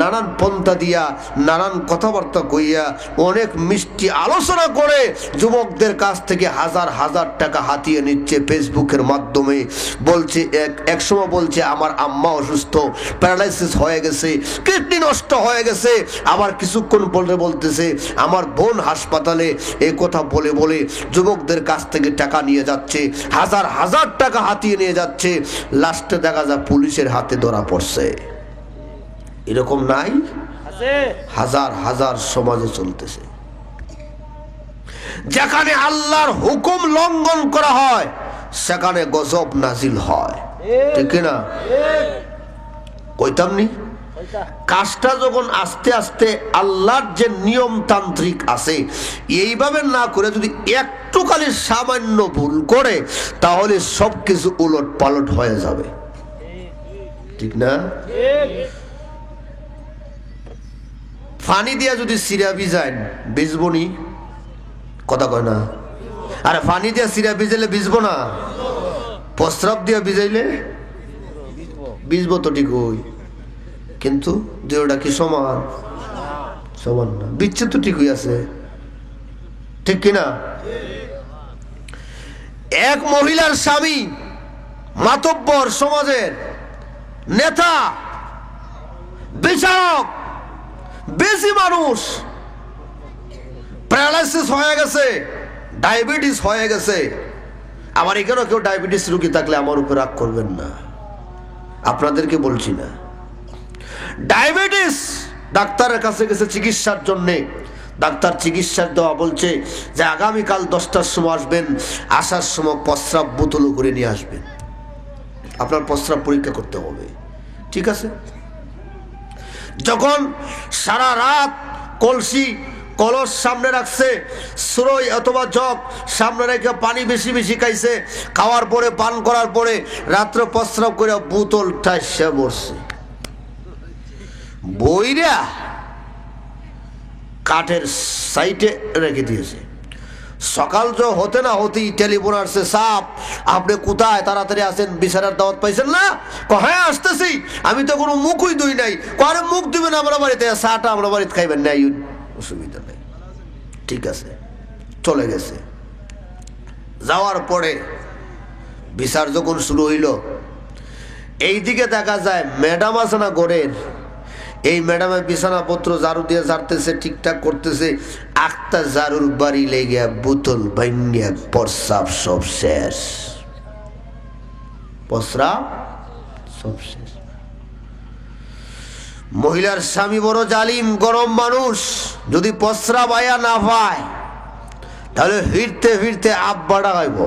নানান পন্থা দিয়া নানান কথাবার্তা কইয়া অনেক মিষ্টি আলোচনা করে যুবকদের কাছ থেকে হাজার হাজার টাকা হাতিয়ে নিচ্ছে ফেসবুকের মাধ্যমে। বলছে এক সময় বলছে আমার আম্মা অসুস্থ, প্যারালাইসিস হয়ে গেছে, কিডনি নষ্ট হয়ে গেছে, আবার কিছুক্ষণ পরে বলতেছে আমার বোন হাসপাতালে। এই কথা বলে বলে যুবকদের কাছ থেকে টাকা নিয়ে যাচ্ছে, হাজার হাজার টাকা হাতিয়ে নিয়ে যাচ্ছে। লাস্টে দেখা যায় পুলিশের হাতে ধরা পড়ছে। এরকম নাই? হাজার হাজার সমাজে চলতেছে। যেখানে আল্লাহর হুকুম লঙ্ঘন করা হয় সেখানে গজব নাজিল হয়, ঠিক না? কইতাম নি? কাজটা যখন আস্তে আস্তে আল্লাহর যে নিয়মতান্ত্রিক আছে এইভাবে না করে যদি একটু খালি সামান্য ভুল করে তাহলে সবকিছু উলট পালট হয়ে যাবে, ঠিক না? পানি দিয়া যদি সিরা ভিজায় ভিজবো নি? কথা কয় না? আরে পানি দিয়া সিরা ভিজাইলে ভিজবো না? প্রস্রাব দিয়া ভিজাইলে ভিজবো তো ঠিকই, কিন্তু দুইটা কি সমান? সমান না, বিচ্ছেদ তো ঠিকই আছে, ঠিক কিনা? এক মহিলার স্বামী মাতব্বর, সমাজের নেতা, বিচারক, বেশি মানুষ, প্যারালাইসিস হয়ে গেছে, ডায়াবেটিস হয়ে গেছে। আমার এখানেও কেউ ডায়াবেটিস রোগী থাকলে আমার উপর রাগ করবেন না, আপনাদেরকে বলছি না। ডায়াবেটিস, ডাক্তারের কাছে গেছে চিকিৎসার জন্য। ডাক্তার চিকিৎসার দেওয়া বলছে যে আগামীকাল 10টার সময় আসবেন, আসার সময় প্রস্রাব বোতল করে নিয়ে আসবেন, আপনার প্রস্রাব পরীক্ষা করতে হবে, ঠিক আছে? যখন সারা রাত কলসি কলস সামনে রাখছে, সুরই অথবা জগ সামনে রেখে পানি বেশি বেশি খাইছে, খাওয়ার পরে পান করার পরে রাত্রে প্রস্রাব করে বোতল ঠাইসা বসছে, বইরা কাঠের সাইডে রেখে দিয়েছে। সকাল যে হতে না হতেই টেলিফোন আসছে, সাপ আপনি কোথায়, তাড়াতাড়ি আসেন, বিচারের দাওয়াত পাইছেন না? হ্যাঁ আসতেছি, আমি তো কোনো মুখই দুই নাই। আরে মুখ দিবেন আমরা বাড়িতে, চাটা আমরা বাড়িতে খাইবেন না, অসুবিধা নেই, ঠিক আছে। চলে গেছে। যাওয়ার পরে বিচার যখন শুরু হইল, এইদিকে দেখা যায় ম্যাডাম আছে না ঘরের, এই ম্যাডামের বিছানাপত্র ঝাড়ু দিয়ে ঝাড়তেছে, ঠিকঠাক করতেছে, একটা ঝাড়ুর বাড়ি লেগে বোতল ভাঙিয়া প্রস্রাব সব শেষ, প্রস্রাব সব শেষ। মহিলার স্বামী বড় জালিম, গরম মানুষ, যদি প্রস্রাব আয়া না পায় তাহলে ফিরতে ফিরতে আব্বাটা গাইব।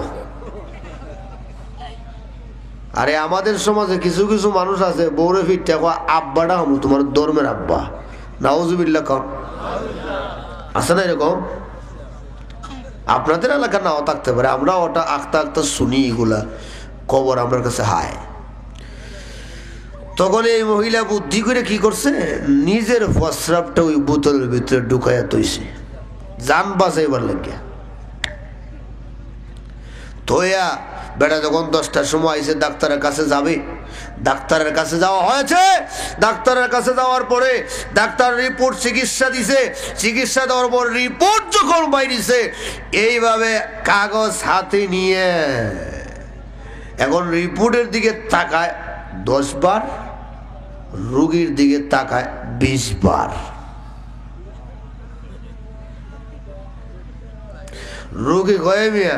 আরে আমাদের সমাজে কিছু কিছু মানুষ আছে বউরে ফিরতে আব্বাটা হবো, তোমার ধর্মের আব্বা, নাউজুবিল্লাহ কন, আছে না এরকম? আপনাদের এলাকা নাও থাকতে পারে, আমরা ওটা আখতা আখতা শুনি, এগুলা খবর আমার কাছে হায়। তখন এই মহিলা বুদ্ধি করে কি করছে, নিজের প্রস্রাবটা ওই বোতলের ভিতরে ঢুকাইয়া তৈছে, জান বাঁচাইবার লাগিয়া। তোয়া বেটা যখন 10টার সময় আইসে ডাক্তারের কাছে যাবে, ডাক্তারের কাছে যাওয়া হয়েছে। ডাক্তারের কাছে যাওয়ার পরে ডাক্তার রিপোর্ট চিকিৎসা দিছে, চিকিৎসা দেওয়ার পর রিপোর্ট যখন বাইরেছে, এইভাবে কাগজ হাতে নিয়ে এখন রিপোর্টের দিকে তাকায় 10 বার, রোগীর দিকে তাকায় 20 বার। রোগী কয়ে মিয়া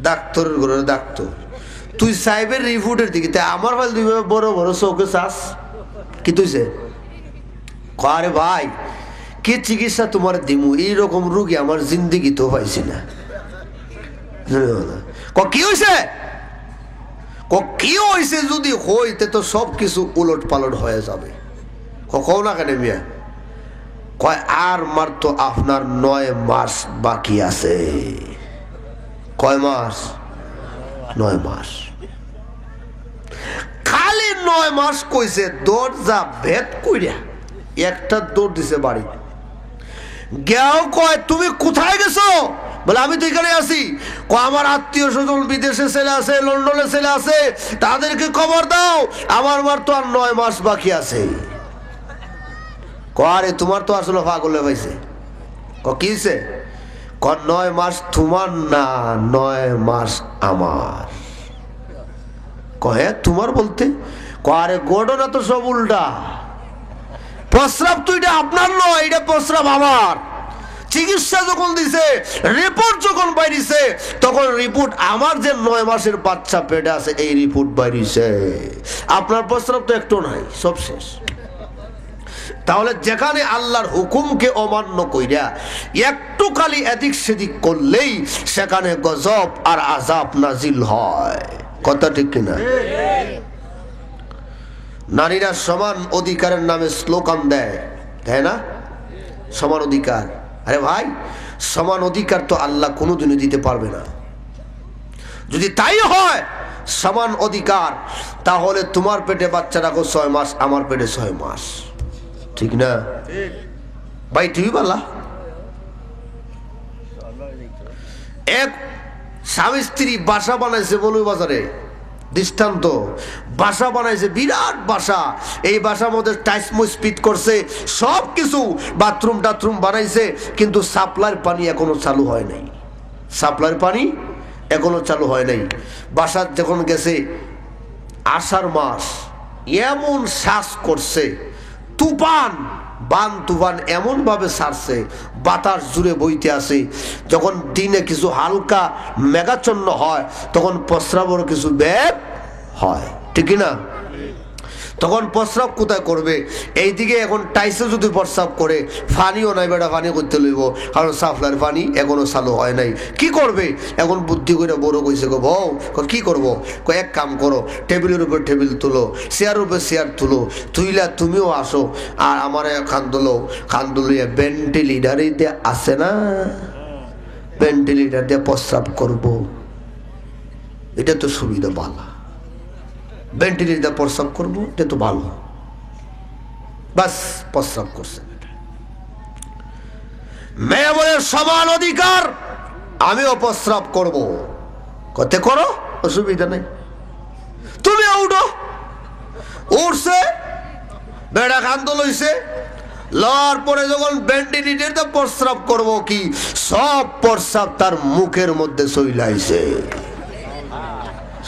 ডাক্তারের ঘরে, ডাক্তার তুই সাহেবের রিপোর্টের দিকে আমার ভাই দুই বড় বড় চৌকে চাস কি তুইছে? আরে ভাই কি চিকিৎসা তোমার দিমু, এইরকম রোগী আমার জিন্দিগি তো পাইছি না। কি হয়েছে? কি হয়েছে যদি হইতে তো সব কিছু উলট পালট হয়ে যাবে। কও না কেন মিয়া? কয় আর মার তো আপনার 9 মাস বাকি আছে। কয় মাস? 9 মাস। খালি 9 মাস কইছে, দরজা ভেদ কইরা একটা দৌড় দিছে বাড়ি। গেও কয় তুমি কোথায় গেছো? বলে আমি তো এখানে আছি। আমার আত্মীয় স্বজন বিদেশে ছেলে আছে, লন্ডনে ছেলে আছে, তাদেরকে খবর দাও, আমার মার তো আর 9 মাস বাকি আছে। আরে তোমার তো আসলে পাগলে পাইছে। কি হয়েছে? 9 মাস তোমার না, 9 মাস আমার। হ্যাঁ তোমার বলতে? আরে ঘটনা তো সব উল্টা। প্রস্রাব তো এটা আপনার নয়, এটা প্রস্রাব আমার। চিকিৎসা যখন দিছে, রিপোর্ট যখন বাইরিছে, তখন রিপোর্ট আমার যে 9 মাসের বাচ্চা পেটে আছে এই রিপোর্ট বাইরিছে। আপনার প্রস্রাব তো একটু নাই, সব শেষ। তাহলে যেখানে আল্লাহর হুকুমকে অমান্য কইরা একটু খালি এদিক সেদিক করলেই সেখানে গজব আর আযাব নাজিল হয়। কথা ঠিক কিনা? নারীরা সমান অধিকারের নামে স্লোগান দেয়, তাই না? সমান অধিকার। আরে ভাই, সমান অধিকার তো আল্লাহ কোনোদিনই দিতে পারবে না। যদি তাই হয় সমান অধিকার, তাহলে তোমার পেটে বাচ্চা রাখো 6 মাস, আমার পেটে 6 মাস, ঠিক না ভাই? ঠিক বলা। এক স্বামী স্ত্রী বাসা বানাইছে বলুই বাজারে, দৃষ্টান্ত। বাসা বানাইছে, বিরাট বাসা। এই বাসার মধ্যে টাইলস ফিট করছে, সব কিছু, বাথরুম টাথরুম বানাইছে, কিন্তু সাপ্লাইয়ের পানি এখনো চালু হয় নাই। সাপ্লাইয়ের পানি এখনো চালু হয় নাই। বাসার যখন গেছে আষাঢ় মাস, এমন শ্বাস করছে, তুফান, বান তুফান এমন ভাবে ছাড়ছে, বাতাস জুড়ে বইতে আসে। যখন দিনে কিছু হালকা মেঘাচ্ছন্ন হয়, তখন প্রস্রাবের কিছু বেগ হয়, ঠিক না? তখন প্রস্রাব কোথায় করবে? এইদিকে এখন টাইসে যদি প্রস্রাব করে, পানিও নাই, বেটা পানি করতে লইব, কারণ সাপ্লাইয়ের পানি এখনো চালু হয় নাই। কি করবে? এখন বুদ্ধি করে বড় কইছে, গো বউ কি করবো? এক কাম করো, টেবিলের উপর টেবিল তুলো, চেয়ারের উপর চেয়ার তুলো, তুইলা তুমিও আসো, আর আমার খান্দুলিয়া ভেন্টিলেটার দিয়ে আসে না, ভেন্টিলেটার দিয়ে প্রস্রাব করবো। এটা তো সুবিধা ভালো, ভেন্টিলেটার প্রস্রাব করবো, এটা তো ভালো। বাস প্রস্রাব করছে। মেয়ে বলে সমান অধিকার, আমিও প্রস্রাব করবো। করতে করো, অসুবিধা নেই, তুমি উঠো। উঠছে, বেড়া কান্দ লইছে, লওয়ার পরে যখন ভেন্টিলেটারতে প্রস্রাব করবো, কি সব প্রস্রাব তার মুখের মধ্যে চইলাইছে।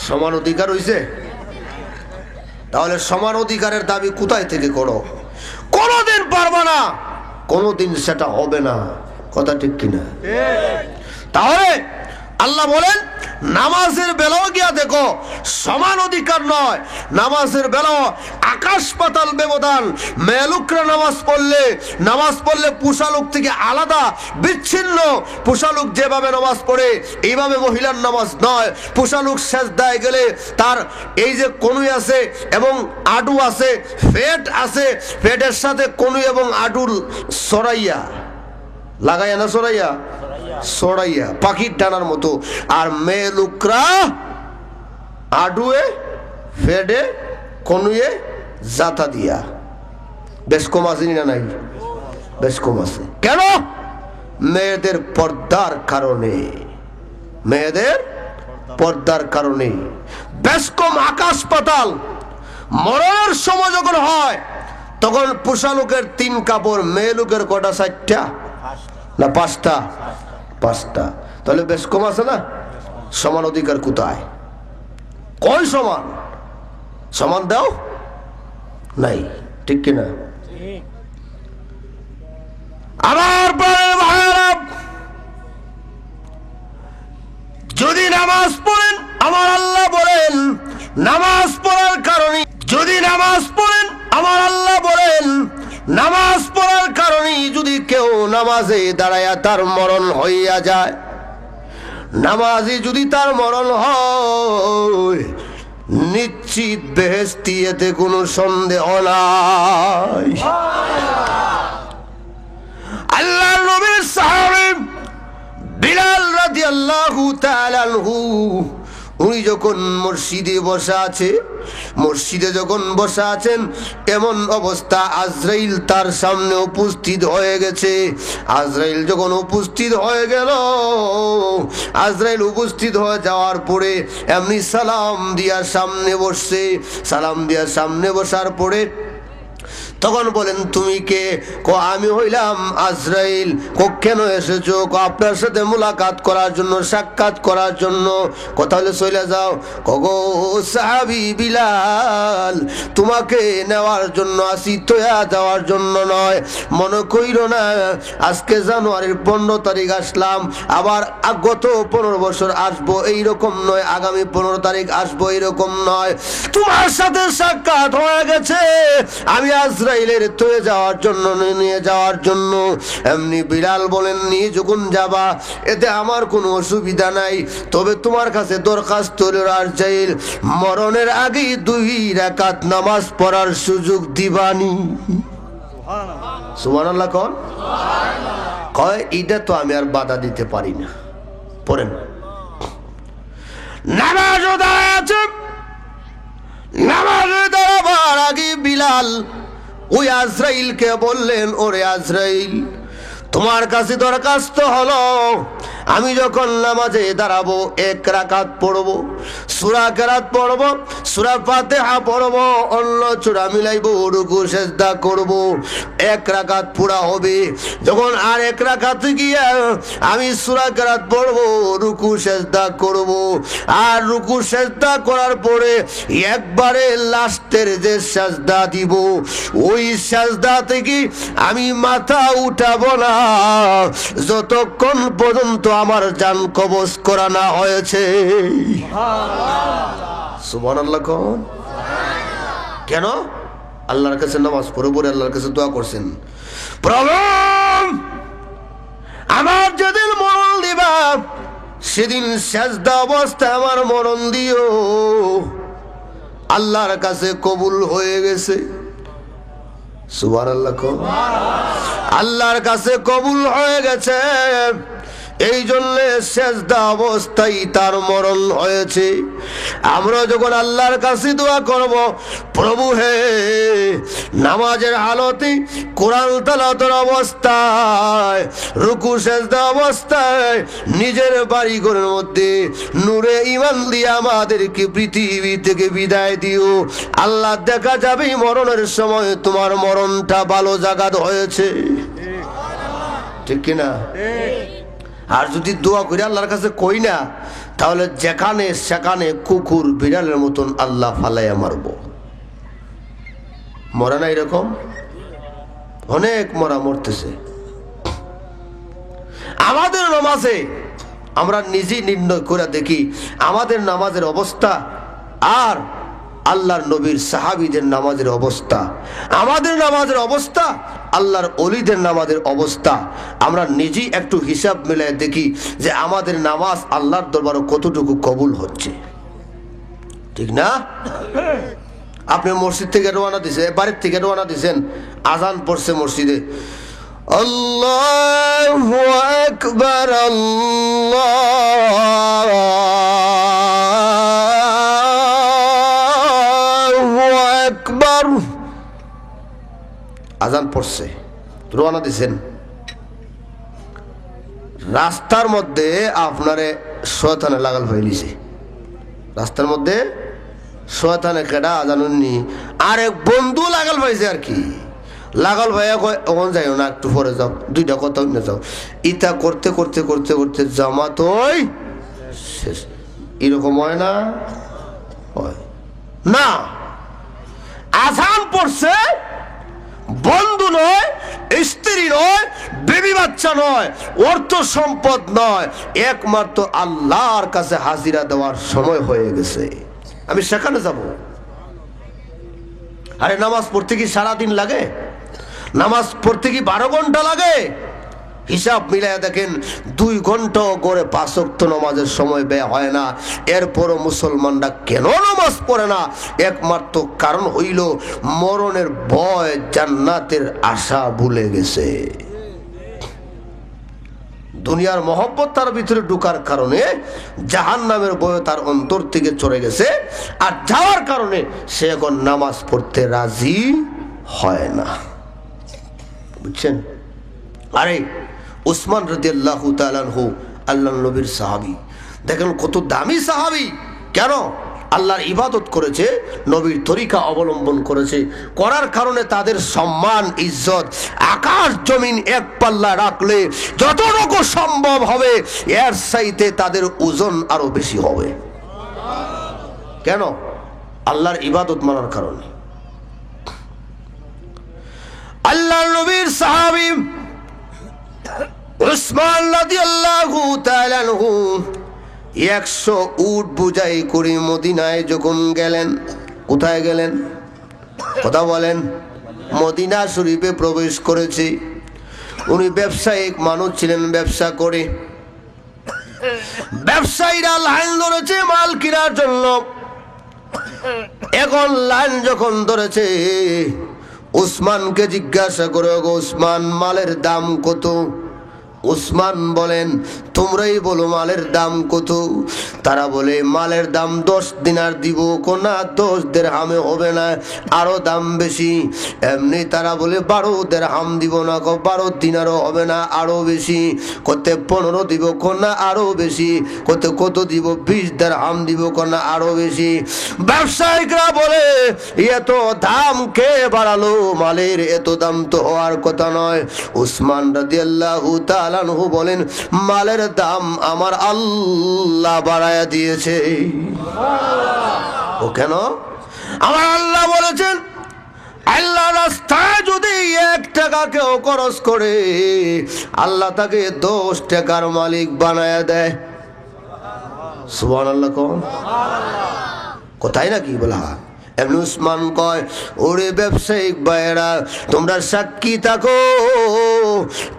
সমান অধিকার হইছে? তাহলে সমান অধিকারের দাবি কোথায় থেকে করো? কোনোদিন পারবা না, কোনোদিন সেটা হবে না। কথা ঠিক কিনা? তাহলে আল্লাহ বলেন নামাজের বেলাও গিয়া দেখো, সমান অধিকার নয়। নামাজের বেলাও আকাশ পাতাল ব্যবধান। মেয়েলোকরা নামাজ পড়লে পুষালুক থেকে আলাদা, বিচ্ছিন্ন। পুষালুক যেভাবে নামাজ পড়ে এইভাবে মহিলার নামাজ নয়। পুষালুক সেজদায় গেলে তার এই যে কনুই আছে এবং আডু আছে, পেট আছে, পেটের সাথে কনুই এবং আডুর সরাইয়া লাগাইয়া না সরাইয়া পাখির ডানার মতো। আর মেয়ে লোকরা আডুয়ে ফেডে কনুয়ে জাতা দিয়া। বেশ কম আছে না? নাই, বেশ কম আছে। কেন? মেয়েদের পর্দার কারণে, মেয়েদের পর্দার কারণে বেশ কম। আকাশ পাতাল। মরণের সময় যখন হয়, তখন পুষা লোকের 3 কাপড়, মেয়ে লোকের কটা? 4টা না 5টা? 5টা। তাহলে বেশ কম আছে না? সমান অধিকার কোথায়? কই সমান? সমান দাও নাই, ঠিক কিনা? আমার ভাইয়েরা, যদি নামাজ পড়েন, আমার আল্লাহ বলেন নামাজ পড়ার কারণে, যদি নামাজ পড়েন, আমার আল্লাহ বলেন নামাজ পড়ার কারণে যদি কেউ নামাজে দাঁড়ায়া তার মরণ হইয়া যায়, নামাজে যদি তার মরণ হয়, নিশ্চিত বেহেশতি, এতে কোনো সন্দেহ নাই। আল্লাহর নবীর সাহাবী বিলাল রাদিয়াল্লাহু তাআলা আনহু, উনি যখন মসজিদে যখন বসা আছেন, এমন অবস্থা আজরাইল তার সামনে উপস্থিত হয়ে গেছে। আজরাইল যখন উপস্থিত হয়ে গেল, আজরাইল উপস্থিত হয়ে যাওয়ার পরে এমনি সালাম দিয়া সামনে বসছে। সালাম দিয়া সামনে বসার পরে তখন বলেন তুমি কে? আমি হইলাম আজরাইল। কেন এসেছো? আপনার সাথে মুলাকাত করার জন্য, সাক্ষাৎ করার জন্য। তাহলে চলে যাও। গো সাহাবী বিলাল, তোমাকে নেওয়ার জন্য আসি, তোয়া যাওয়ার জন্য নয়। মনে কইরো না আজকে জানুয়ারির 15 তারিখ আসলাম, আবার গত 15 বছর আসবো এইরকম নয়, আগামী 15 তারিখ আসবো এইরকম নয়। তোমার সাথে সাক্ষাৎ হয়ে গেছে, আমি আজরাইলের তোয়ে যাওয়ার জন্য, নিয়ে যাওয়ার জন্য। এমনি বিলাল বলেন নিয়ে যখন যাবা এতে আমার কোনো অসুবিধা নাই, তবে তোমার কাছে দরখাস্ত আজরাইল, মরণের আগে 2 রাকাত নামাজ পড়ার সুযোগ দিবানি। সুবহানাল্লাহ কোন? কয় এটা তো আমি আর বাধা দিতে পারি না। পড়েন। নামাজও দাঁড়ায় আছে, নামাজে দাঁড়াবার আগে বিলাল ওই আজরাইলকে বললেন, ওরে আজরাইল, তোমার কাছে দরখাস্ত হলো, আমি যখন নামাজে দাঁড়াবো 1 রাকাত পড়বো, সূরা কেরাত পড়বো, সূরা ফাতিহা পড়বো, অন্য সূরা মিলাইবো, রুকু সিজদা করবো, 1 রাকাত পুরা হবে। যখন আর 1 রাকাত গিয়া আমি সূরা কেরাত পড়বো, রুকু সিজদা করবো, আর রুকু সিজদা করার পরে একবারে লাস্টের যে সিজদা দিব, ওই সিজদা থেকে আমি মাথা উঠাবো না যতক্ষণ পর্যন্ত আমার জান কবজ করা না হয়েছে। সুবহানাল্লাহ কোন? কেন? আল্লাহর কাছে নামাজ পড়ে পড়ে আল্লাহর কাছে দোয়া করছেন, প্রভু আমার যেদিন মরণ দিবা সেদিন সিজদা অবস্থায় আমার মরণ দিও। আল্লাহর কাছে কবুল হয়ে গেছে। সুবহানাল্লাহ কোন? আল্লাহর কাছে কবুল হয়ে গেছে, এই জন্য সিজদা অবস্থায় তার মরণ হয়েছে। আমরা যখন আল্লাহর কাছে দোয়া করব, প্রভু হে, নামাজের হালতে, কোরআন তেলাওয়াতের অবস্থায়, রুকু সিজদা অবস্থায়, নিজের বাড়ি ঘরের মধ্যে নূরে ঈমান দিয়ে আমাদেরকে পৃথিবী থেকে বিদায় দিও। আল্লাহ দেখা যাবে মরণের সময় তোমার মরণটা ভালো জায়গায় হয়েছে। ঠিক কিনা? আর যদি দোয়া করে আল্লাহর কাছে কই না, তাহলে যেখানে সেখানে কুকুর বিড়ালের মতন আল্লাহ ফালাইয়া মারব। মরে না এরকম অনেক মরা মরতেছে। আমাদের নামাজে আমরা নিজেই নির্ণয় করে দেখি আমাদের নামাজের অবস্থা আর আল্লাহর নবীর সাহাবীদের নামাজের অবস্থা, আমাদের নামাজের অবস্থা, আল্লাহর ওলিদের নামাজের অবস্থা, আমরা নিজেই একটু হিসাব মিলাই দেখি যে আমাদের নামাজ আল্লাহর দরবারে কতটুকু কবুল হচ্ছে। ঠিক না? আপনি মসজিদ থেকে রওনা দিয়েছেন, বাড়ির থেকে রওনা দিয়েছেন, আজান পড়ছে মসজিদে, আল্লাহু আকবার, আজান পড়ছে, রওনা দিছেন, রাস্তার মধ্যে আপনারে শয়তানে লাগাল ফেলিছে, রাস্তার মধ্যে শয়তানে কেডা জানুননি, আরেক বন্ধু লাগাল পাইছে আর কি, লাগাল ভাইয়া কয় ওখানে যাইও না, একটু পরে যাও, 2টা কথা না যাও, ইটা করতে করতে করতে করতে জামাত ওই শেষ। এরকম হয় না? হয় না। আজান পড়ছে, বন্ধু নয়, স্ত্রী নয়, বেবি বাচ্চা নয়, অর্থ সম্পদ নয়, একমাত্র আল্লাহর কাছে হাজিরা দেওয়ার সময় হয়ে গেছে, আমি সেখানে যাব। আরে নামাজ পড়তে কি সারাদিন লাগে? নামাজ পড়তে কি 12 ঘন্টা লাগে? হিসাব মিলাইয়া দেখেন 2 ঘন্টা করে 5 ওয়াক্ত নামাজের সময় ব্যয় হয় না। এরপরও মুসলমানরা কেন নামাজ পড়ে না? একমাত্র কারণ হইল মরণের ভয়, জান্নাতের আশা ভুলে গেছে। দুনিয়ার মহব্বত তার ভিতরে ঢোকার কারণে জাহান্নামের ভয় তার অন্তর থেকে চলে গেছে, আর যাওয়ার কারণে সে এখন নামাজ পড়তে রাজি হয় না। বুঝছেন? আরে উসমান রাদিয়াল্লাহু তাআলা আনহু আল্লাহর নবীর সাহাবী, দেখেন কত দামি সাহাবী। কেন? আল্লাহর ইবাদত করেছে, নবীর তরিকা অবলম্বন করেছে, করার কারণে তাদের সম্মান ইজ্জত আকাশ জমিন এক পাল্লা রাখলে যতটুকু সম্ভব হবে এর চাইতে তাদের ওজন আরো বেশি হবে। কেন? আল্লাহর ইবাদত মানার কারণে। আল্লাহর নবীর সাহাবী উসমান রাদিয়াল্লাহু তাআলা আনহু 100 উট বুঝাই করে মদিনায় যখন গেলেন, কোথায় গেলেন? কথা বলেন। মদিনা শরীফে প্রবেশ করেছে। উনি ব্যবসায়িক মানুষ ছিলেন, ব্যবসা করে। ব্যবসায়ীরা লাইন ধরেছে মাল কেনার জন্য। এখন লাইন যখন ধরেছে, উসমানকে জিজ্ঞাসা করে, উসমান মালের দাম কত? উসমান বলেন, তোমরাই বলো মালের দাম কত? তারা বলে মালের দাম 10 দিনার দিব। কোনা 10 দিরহামে হবে না, আরো দাম বেশি। এমনি তারা বলে 12 দিরহাম দিব না, 12 দিনারও হবে না, আরো বেশি। কতে 15 দিব, কোনা আরো বেশি। কত দিব? 20 দিরহাম দিব, কোনা আরো বেশি। ব্যবসায়িকরা বলে, এত দাম কে বাড়ালো? মালের এত দাম তো হওয়ার কথা নয়। উসমান রাদিয়াল্লাহু তাআলা আনহু বলেন, মালের দাম আমার আল্লাহ বাড়ায়া দিয়েছে। ও কেন? আমার আল্লাহ বলেছেন, আল্লাহ রাস্তায় যদি 1 টাকা কেউ খরচ করে, আল্লাহ তাকে 10 টাকার মালিক বানায়া দেয়। সুবহানাল্লাহ। কোন কোথায় নাকি বলা? এমনি উসমান কয়, ওরে ব্যবসায়িক ভাইয়েরা, তোমরা সাক্ষী থাকো।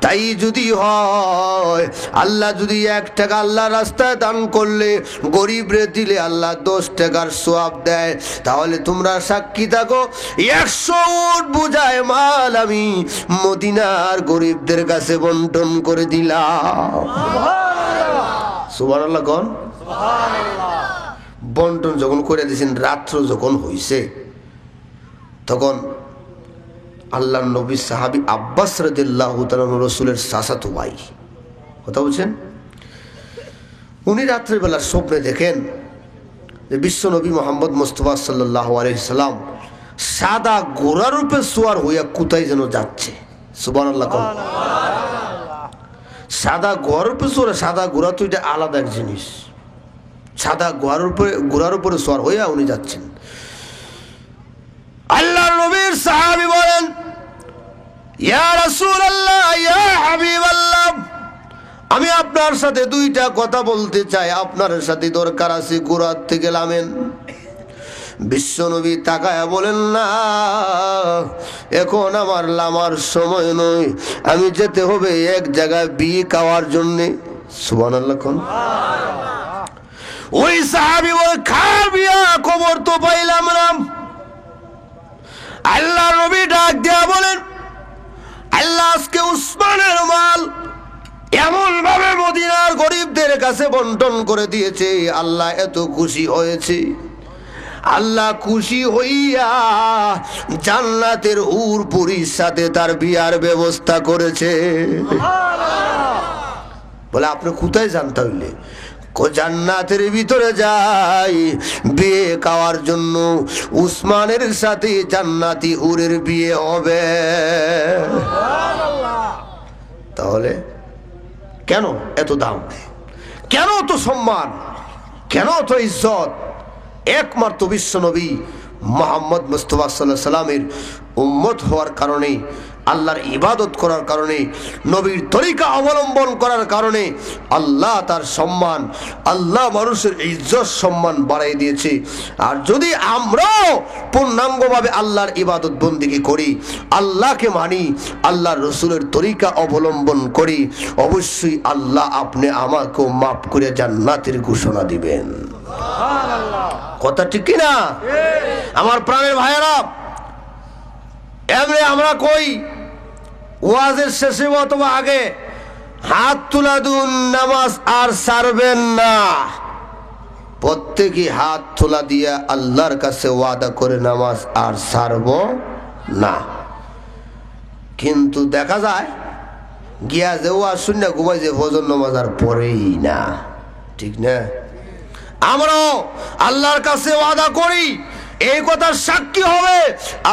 তাই যদি হয়, আল্লাহ যদি 1 টাকা আল্লাহ রাস্তায় দান করলে, গরিবরে দিলে আল্লাহ 10 টাকার সওয়াব দেয়, তাহলে তোমরা সাক্ষী থাকো। 100 উট বুঝায় মাল আমি মদিনার গরিবদের কাছে বন্টন করে দিলাম। সুবহানাল্লাহ। কোন বন্টন যখন করে দিয়েছেন, রাত্র যখন হইছে, তখন আল্লাহর নবী সাহাবী আব্বাস রাদিয়াল্লাহু তাআলা রাসূলের চাচাতো ভাই, কথা বলছেন, উনি রাত্রিবেলা স্বপ্নে দেখেন যে বিশ্ব নবী মুহাম্মদ মুস্তাফা সাল্লাল্লাহু আলাইহি সাল্লাম সাদা ঘোড়ার উপরে সওয়ার হইয়া কোথায় যেন যাচ্ছে। সুবহানাল্লাহ। সাদা ঘোড়ার উপরে সওয়ার, সাদা ঘোড়া তো এটা আলাদা এক জিনিস। সাদা ঘোড়ার উপরে সওয়ার হইয়া উনি যাচ্ছেন। আল্লাহর নবীর সাহাবী বলেন, ইয়া রাসূলুল্লাহ, ইয়া হাবিবাল্লাহ, আমি আপনার সাথে 2টা কথা বলতে চাই, আপনার সাথে দরকার আছে, ঘোড়ার থেকে নামেন। বিশ্ব নবী তাকায়া বলেন, না, এখন আমার নামার সময় নয়, আমি যেতে হবে এক জায়গায় বিয়ে খাওয়ার জন্যে। সুবহানাল্লাহ। কোন ওই সাহাবী বলে, কার বিয়া? খবর তো পাইলাম না। আল্লাহ নবী ডাক দিয়া বলেন, আল্লাহ আজকে উসমানের মাল এমন ভাবে মদিনার গরিবদের কাছে বন্টন করে দিয়েছে, আল্লাহ এত খুশি হয়েছে। আল্লাহ খুশি হইয়া জান্নাতের হুর পুরীর সাথে তার বিয়ার ব্যবস্থা করেছে। বলে, আপনি কোথায় জানতে হইলে? জান্নাতের ভিতরে যাই বিয়ে খাওয়ার জন্য, উসমানের সাথে জান্নাতি হুরের বিয়ে হবে। তাহলে কেন এত দাম? কেন তো সম্মান? কেন তো ইজ্জত? একমাত্র বিশ্ব নবী মুহাম্মদ মুস্তাফা সাল্লাল্লাহু আলাইহি সাল্লামের উম্মত হওয়ার কারণে, আল্লাহর ইবাদত করার কারণে, নবীর তরিকা অবলম্বন করার কারণে আল্লাহ তার সম্মান, আল্লাহ মানুষের ইজ্জত সম্মান বাড়াই দিয়েছে। আর যদি আমরাও পূর্ণাঙ্গভাবে আল্লাহর ইবাদত বন্দেগী করি, আল্লাহকে মানি, আল্লাহর রাসূলের তরিকা অবলম্বন করি, অবশ্যই আল্লাহ আপনি আমাকেও মাফ করে জান্নাতের ঘোষণা দিবেন। কথা ঠিক কিনা আমার প্রাণের ভাইয়েরা? এমনি আমরা কই ওয়াজের শেষে অথবা আগে, হাত তুলা দিন, নামাজ আর ছাড়বেন না। প্রত্যেকে হাত তোলা দিয়া আল্লাহর কাছে ওয়াদা করে নামাজ আর ছাড়ব না। কিন্তু দেখা যায় গিয়া যে ওয়াজ শুনে ঘুমাই, যে ফজর নামাজ আর পড়েই না, ঠিক না? আমরাও আল্লাহর কাছে ওয়াদা করি, এই কথার সাক্ষী হবে,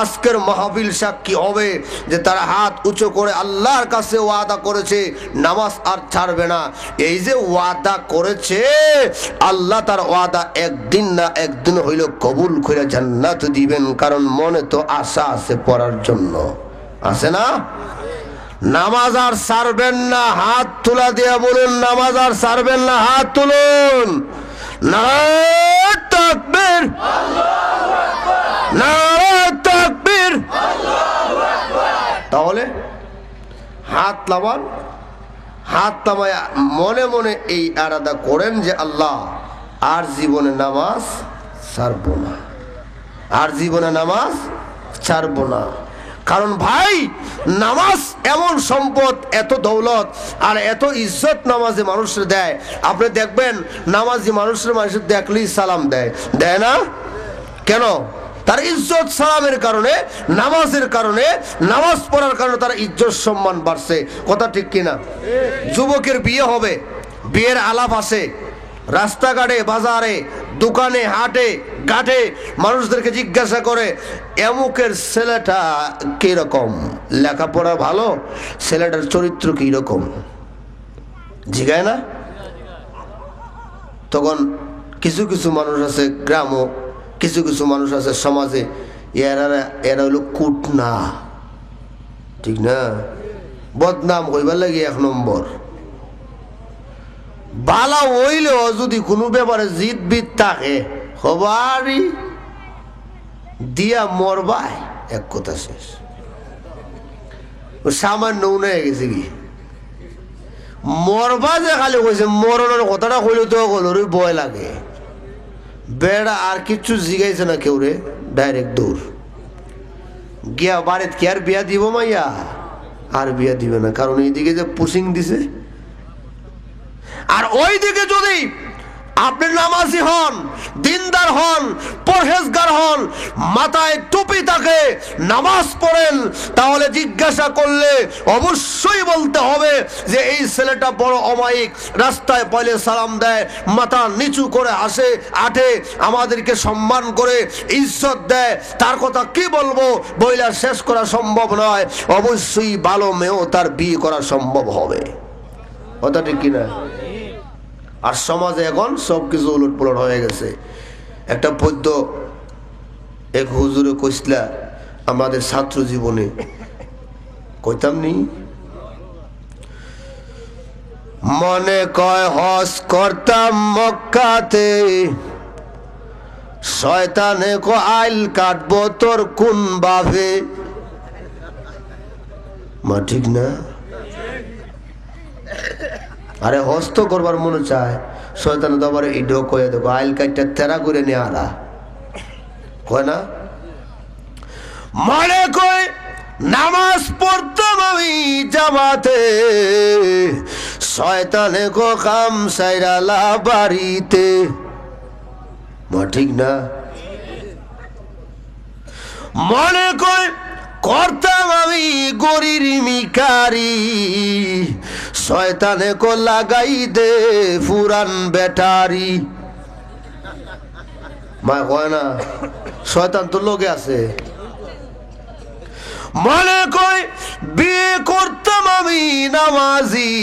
আজকের মাহফিল সাক্ষী হবে যে তারা হাত উঁচু করে আল্লাহর কাছে ওয়াদা করেছে নামাজ আর ছাড়বে না। এই যে ওয়াদা করেছে, আল্লাহ তার ওয়াদা একদিন না একদিন হইল কবুল করে জান্নাত দিবেন, কারণ মনে তো আশা আছে পড়ার জন্য, আছে না? নামাজ আর ছাড়বেন না, হাত তোলা দিয়া বলুন নামাজ আর ছাড়বেন না, হাত তুলুন। নারায়ে তাকবীর, নারায়ে তাকবীর। তাহলে হাত নামান, হাত নামায় মনে মনে এই আরাধা করেন যে আল্লাহ আর জীবনে নামাজ ছাড়বো না, আর জীবনে নামাজ ছাড়বো না। কারণ ভাই নামাজ এমন সম্পদ, এত দৌলত আর এত ইজ্জত নামাজে মানুষের দেয়। আপনি দেখবেন নামাজি মানুষের দেখলেই সালাম দেয়, দেয় না? কেন? তার ইজ্জত সালামের কারণে, নামাজের কারণে, নামাজ পড়ার কারণে তার ইজ্জত সম্মান বাড়ছে। কথা ঠিক কিনা? যুবকের বিয়ে হবে, বিয়ের আলাপ আসে, রাস্তাঘাটে, বাজারে, দোকানে, হাটে ঘাটে মানুষদেরকে জিজ্ঞাসা করে এমুকের ছেলেটা কিরকম, লেখাপড়া ভালো, ছেলেটার চরিত্র কিরকম, জিগায় না? তখন কিছু কিছু মানুষ আছে গ্রামও, কিছু কিছু মানুষ আছে সমাজে, এরা হলো কুটনা, ঠিক না? বদনাম হইবার লাগে এক নম্বর। বালা হইলেও যদি কোনো ব্যাপারে জিদ বিদ থাকে হবারই দিয়া মরবাই, এক কথা শেষ। সামান্য উনায় গেছে কি মরবা যে খালি কইছে, মরণের কথাটা কইলে তো গলরে ভয় লাগে। বেড়া আর কিছু জিগাইছে না কেউ রে, ডাইরেক্ট দৌড় গিয়া বাড়িতে কি আর বিয়া দিব মাইয়া? আর বিয়া দিবে না, কারণ এইদিকে যে পুশিং দিছে। আর ওইদিকে যদি আপনি নামাজি হন, দিনদার হন, পরহেজগার হন, মাথায় টুপি থাকে, নামাজ পড়েন, তাহলে জিজ্ঞাসা করলে অবশ্যই বলতে হবে যে এই ছেলেটা বড় অমায়িক, রাস্তায় পয়লে সালাম দেয়, মাথা নিচু করে আসে, আঠে, আমাদেরকে সম্মান করে ইজ্জত দেয়, তার কথা কি বলবো বইলা শেষ করা সম্ভব নয়। অবশ্যই ভালো মেয়েও তার বিয়ে করা সম্ভব হবে। কথা ঠিক কিনা? আর সমাজে এখন সবকিছু উলট পুলট হয়ে গেছে। একটা পদ্য এক হুজুরে কইসলা আমাদের ছাত্র জীবনে, কইতাম নি, মনে কয় হজ করতাম মক্কাতে, শয়তানে কো আইল কাটবো তোর কোন ভাবে। মা ঠিক না? আরে হস্ত করবার মনে চায়, শয়তান তো আবার ইডো কয়ে দেখো আইল কাটটা তেরা করে নিয়ে আলা কয় না। মনে কয় নামাজ পড়তাম আমি জামাতে, শয়তানে কো কাম সাইরালা বাড়িতে। মা ঠিক না? মনে কয় করতাম আমি গরির মিকারি, শয়তানে কো লাগাই দে ফুরান ব্যাটারি। মা কয় না শয়তান তো লোকে আছে। মনে কয় বিয়ে করতাম আমি নামাজি,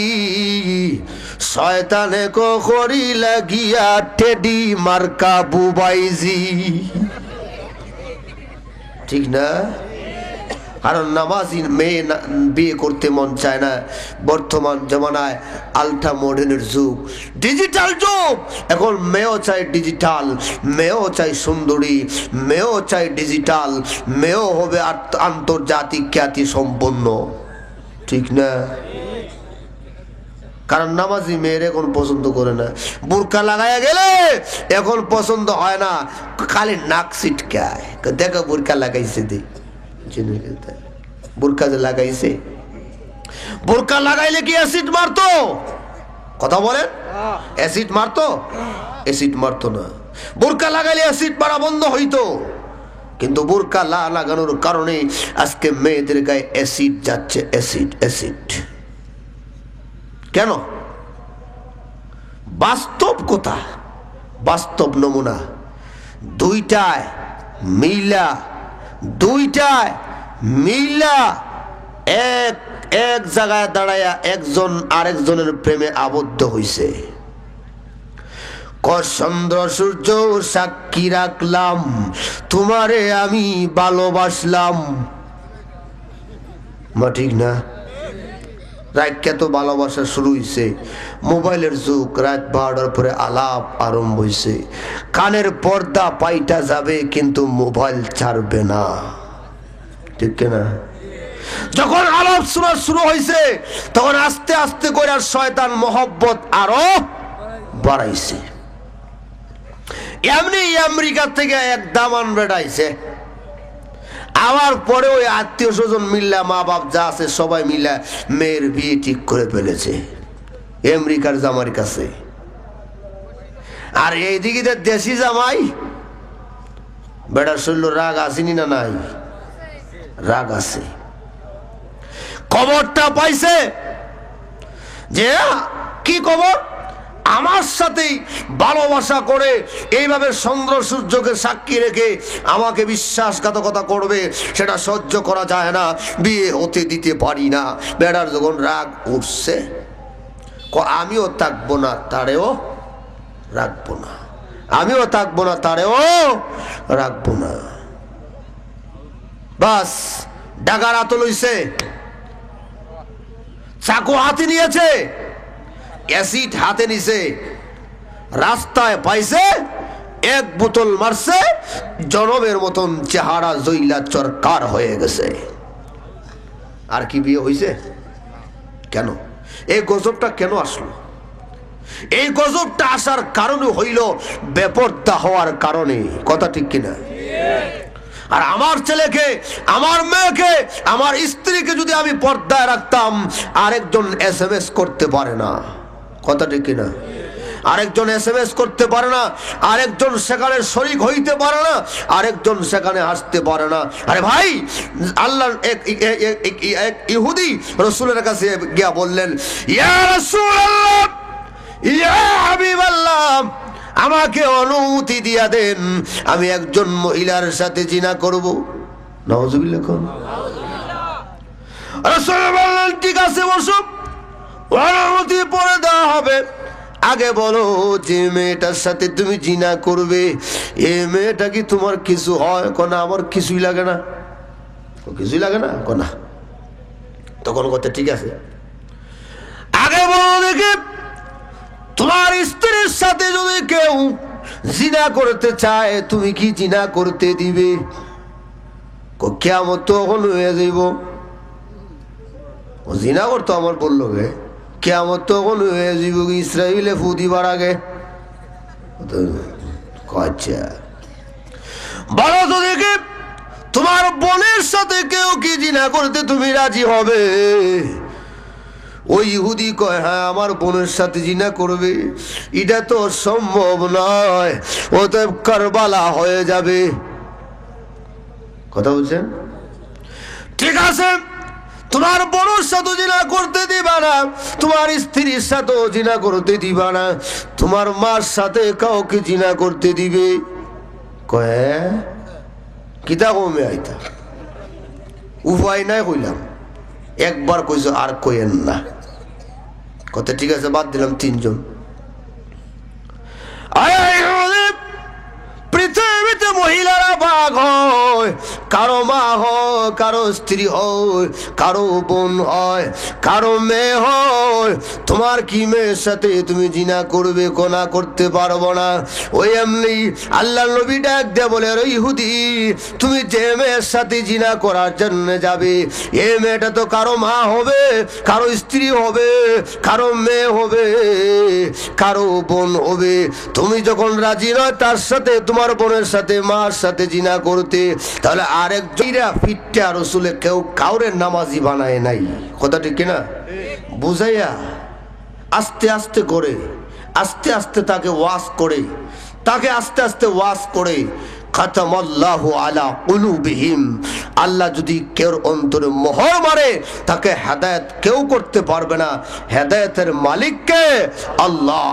শয়তানে কো করি লাগিয়া টেডি মার্কা বুবাইজি। ঠিক না? কারণ নামাজি মেয়ে বিয়ে করতে মন চায় না। বর্তমান জমানায় আলট্রা মডার্নের যুগ, ডিজিটাল যুগ। এখন মেয়েও চাই ডিজিটাল, মেয়েও চাই সুন্দরী, মেয়েও চাই ডিজিটাল, মেয়েও হবে আন্তর্জাতিক খ্যাতি সম্পন্ন। ঠিক না? কারণ নামাজি মেয়ের এখন পছন্দ করে না। বুরকা লাগাইয়া গেলে এখন পছন্দ হয় না, খালি নাক ছিটকায়। দেখো বুরকা লাগাইছে দি, বুরকা যে লাগাইছে, বুরকা লাগাইলে কি অ্যাসিড মারতো? কথা বলেন, অ্যাসিড মারতো? অ্যাসিড মারতো না। বুরকা লাগাইলে অ্যাসিড মারা বন্ধ হইতো, কিন্তু বুরকা লাগানোর কারণে আজকে মেয়েদের গায়ে অ্যাসিড যাচ্ছে। অ্যাসিড, অ্যাসিড কেন? বাস্তব কথা, বাস্তব নমুনা। দুইটায় মিলা এক জায়গায় দাঁড়াইয়া একজন আরেকজনের প্রেমে আবদ্ধ হইছে। চন্দ্র সূর্য সাক্ষী রাখলাম, তোমারে আমি ভালোবাসলাম। মা ঠিক না? রাত তো ভালোবাসা শুরু হয়েছে। মোবাইলের যুগ, রাত 12টার পরে আলাপ আরম্ভ হয়েছে। কানের পর্দা পাইটা যাবে কিন্তু মোবাইল ছাড়বে না, ঠিক না? যখন আলাপ শোনা শুরু হয়েছে তখন আস্তে আস্তে করে শয়তান মহব্বত আরো বাড়াইছে। এমনি আমেরিকা থেকে এক দামান বেড়াইছে, আমার পরে ওই আত্মীয় স্বজন মিল্লা, মা বাপ যা আছে সবাই মিলা মেয়ের বিয়ে ঠিক করে ফেলেছে আমেরিকার জামাইয়ের কাছে। আর এইদিকে দেশি জামাই বেড়ার শরীর রাগ আসেনি না? নাই, রাগ আছে। খবরটা পাইছে যে কি খবর, আমার সাথেই ভালোবাসা করে এইভাবে চন্দ্র সূর্যকে সাক্ষী রেখে আমাকে বিশ্বাসঘাতকতা করবে, সেটা সহ্য করা যায় না, বিয়ে হতে দিতে পারি না। বেড়ার যখন রাগ উঠছে, আমিও থাকবো না তারেও রাখবো না, আমিও থাকবো না তারেও রাখবো না। বাস ডাকার হাতে লইছে, চাকু হাতে নিয়েছে, অ্যাসিড হাতে নিছে, রাস্তায় পাইছে, এক বোতল মারছে, জনমের মতন চেহারা জইলা চরকার হয়ে গেছে। আর কি বিয়ে হইছে? কেন এই গজবটা কেন আসলো? এই গজবটা আসার কারণে হইল বেপরদা হওয়ার কারণে, কথা ঠিক কিনা? আর আমার ছেলেকে, আমার মেয়েকে, আমার স্ত্রীকে যদি আমি পর্দায় রাখতাম, আরেকজন SMS করতে পারে না, কথা ঠিক কিনা? আরেকজন SMS করতে পারে না, আরেকজন সেখানে শরীক হইতে পারে না, আরেকজন সেখানে আসতে পারে না। আরে ভাই, আল্লাহ এক ইহুদি রাসূলের কাছে গিয়া বললেন, ইয়া রাসূলুল্লাহ, ইয়া হাবিবাল্লাহ, আমাকে অনুমতি দিয়া দেন, আমি একজন মহিলার সাথে জিনা করব। নাউজুবিল্লাহ। রাসূল বললেন, ঠিক আছে বসো, অনুমতি পরে দেওয়া হবে। আগে বলো যে মেয়েটার সাথে তুমি জিনা করবে, এই মেয়েটা কি তোমার কিছু হয়? কোনা আমার কিছুই লাগে না। কিছুই লাগে না? কোনা। তখন কথা ঠিক আছে, আগে বলো দেখি, তোমার স্ত্রীর সাথে যদি কেউ জিনা করতে চায়, তুমি কি জিনা করতে দিবে? কিয়ামত তখন হয়ে যাইব। জিনা করতো আমার বললো গে, কিয়ামত তখন হয়ে যাইব, ইসরাইলে ফু দিবার আগে। আচ্ছা বলো তো দেখি, তোমার বোনের সাথে কেউ কি জিনা করতে তুমি রাজি হবে? ওই ইহুদি কয়, হ্যাঁ আমার বোনের সাথে জিনা করবে। এটা তো সম্ভব নয়, অতএব কারবালা হয়ে যাবে। কথা বলছেন? ঠিক আছে, তোমার বোনের সাথে জিনা করতে দিবা না, তোমার স্ত্রীর সাথেও জিনা করতে দিবা না, তোমার মার সাথে কাউকে জিনা করতে দিবে। কয় কিতা কমে আইতা, উপায় নাই কইলাম, একবার কইছো আর কইেন না। কথা ঠিক আছে, বাদ দিলাম তিনজন। পৃথিবীতে মহিলারা ভাগ হয়, কারো মা হয়, কারো স্ত্রী হয়, কারো বোন হয়, কারো মেয়ে হয়। তোমার কি মেয়ের সাথে তুমি জিনা করবে? কোনা করতে পারবো না। ওই এমনি আল্লাহ নবী ডাক দিয়ে বলে, ইহুদি, তুমি যে মেয়ের সাথে জিনা করার জন্য যাবে, এই মেয়েটা তো কারো মা হবে, কারো স্ত্রী হবে, কারো মেয়ে হবে, কারো বোন হবে। তুমি যখন রাজি নয় তার সাথে, তোমার বোনের সাথে, মার সাথে জিনা করতে, তাহলে আরেকজনরা ফিটটা রাসূলে কেউ কাউরে নামাজি বানায় নাই। কথা ঠিক কিনা? বুঝাইয়া আস্তে আস্তে করে, আস্তে আস্তে তাকে ওয়াজ করে, তাকে আস্তে আস্তে ওয়াজ করে, খাতামাল্লাহু আলা কুলুবিহিম, আল্লাহ যদি কেউ অন্তরে মোহর মারে তাকে হেদায়েত কেউ করতে পারবে না। হেদায়েতের মালিককে আল্লাহ।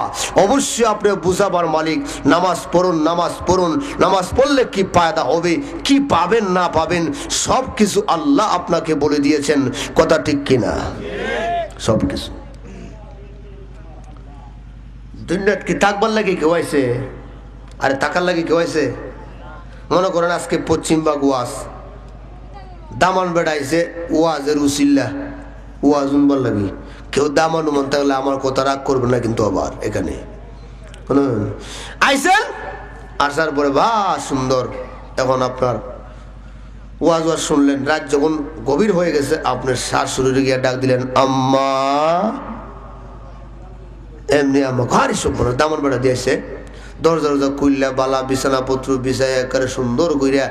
অবশ্যই আপনি বুঝাবার মালিক। নামাজ পড়ুন, নামাজ পড়ুন, নামাজ পড়লে কি ফায়দা হবে, কি পাবেন না পাবেন সব কিছু আল্লাহ আপনাকে বলে দিয়েছেন। কথা ঠিক কিনা? সব কিছু। দুনিয়াত কি থাকবার লাগে কেউ আইছে? আরে টাকার লাগে কেউ আইছে? মনে করেন আজকে পশ্চিমবাগ ওয়াজ, দামান বেড়াইছে ওয়াজের উসিল্লা, ওয়াজ উনবার লাগে। কেউ দামান মন থাকলে আমার কথা রাগ করবে না কিন্তু। আবার এখানে আইসেন, আসার পরে বা সুন্দর, এখন আপনার ওয়াজ ওয়াজ শুনলেন, রাত যখন গভীর হয়ে গেছে আপনার শাশুড়ি গিয়ে ডাক দিলেন আম্মা। এমনি আম্মা ঘরে সব দামান বেড়া দিয়েছে, দরজা দরজা কুইল্লা বালা বিছানাপত্র বিছাই একেবারে সুন্দর কইরা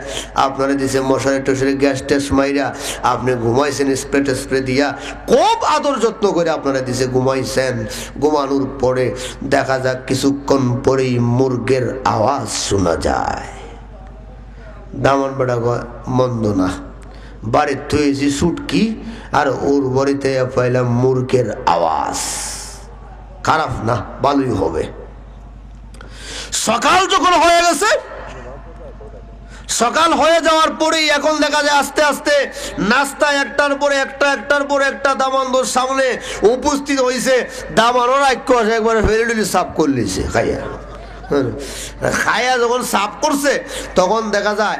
আপনারা দিছে মশারি টশারি গ্যাস ট্যাস মাইরা আপনি ঘুমাইছেন স্প্রে টেস্প্রে দিয়া খুব আদর যত্ন করে আপনারা দিছে, ঘুমাইছেন। ঘুমানোর পরে দেখা যাক কিছুক্ষণ পরেই মুরগের আওয়াজ শোনা যায়। দামান বেড়া মন্দ না, বাড়ির থয়েছি সুটকি আর ওর বাড়িতে পাইলাম মুরগের আওয়াজ। খারাপ না, ভালোই হবে। সকাল যখন হয়ে গেছে, সকাল হয়ে যাওয়ার পরেই এখন দেখা যায় আস্তে আস্তে নাস্তা একটার পরে একটা, একটার পরে একটা দামানদর সামনে উপস্থিত হয়েছে। দামানও রাখ্য আসে একবারে ফেরিডুলি সাফ করলিছে খাইয়া। খাইয়া যখন সাফ করছে তখন দেখা যায়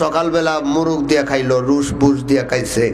সকালবেলা মুরগ দিয়ে খাইলো, রুস বুস দিয়ে খাইছে।